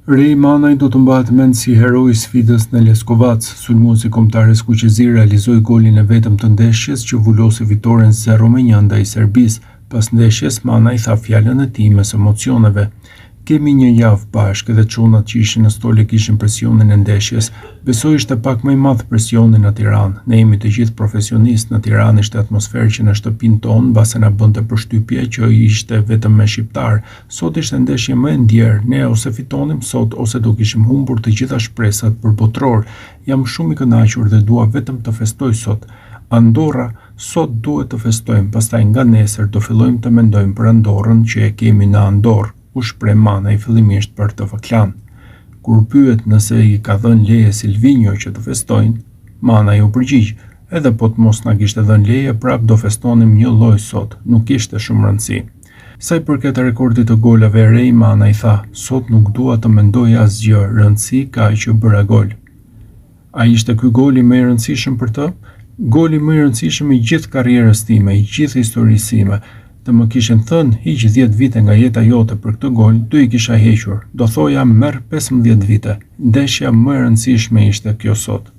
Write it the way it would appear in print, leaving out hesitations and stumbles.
Ray Manaj do të mbahet mend si heroi I sfidës në Leskovac. Sulmuesi kombëtar skuqezi realizoi golin e vetëm të ndeshjes që vulosi fitoren 0-1 ndaj Serbisë. Pas ndeshjes, Manaj tha fjalën e tij mes emocioneve. Kemi një javë bashkë dhe çunat që ishin në stole kishin presionin e ndeshjes. Besoj ishte pak më I madh presioni në Tiranë. Ne jemi të gjithë profesionistë, në Tiranë ishte atmosferë që në shtëpinë tonë mbase na bënte përshtypje që ishte vetëm me shqiptar. Sot ishte ndeshje më e ndjerë, ne ose fitonim sot ose do kishim humbur të gjitha shpresat për botror. Jam shumë I kënaqur dhe dua vetëm të festoj sot. Andorra, sot duhet të festojmë, pastaj nga nesër do fillojmë të mendojmë për Andorrën që e kemi në Andorrë. U shpreh Manaj fillimisht për të Klan. Kur pyet nëse I ka dhënë leje Silvinjo që të festojnë, Manaj u përgjigj, edhe po të mos na kishte dhënë leje, prap do festonim një lloj sot, nuk kishte shumë rëndësi. Sa I përket rekordit të golave, Ray Manaj tha, sot nuk dua të mendoj asgjë, rëndësi ka ai që bëra gol. A ishte ky goli më I rëndësishëm për të? Goli më I rëndësishëm I gjithë karrierës time, I gjithë historisë time. Të më kishin thënë hiq 10 vite nga jeta jote për këtë gol, do I kisha hequr. Do thoja merr 15 vite. Ndeshja më e rëndësishme ishte kjo sot.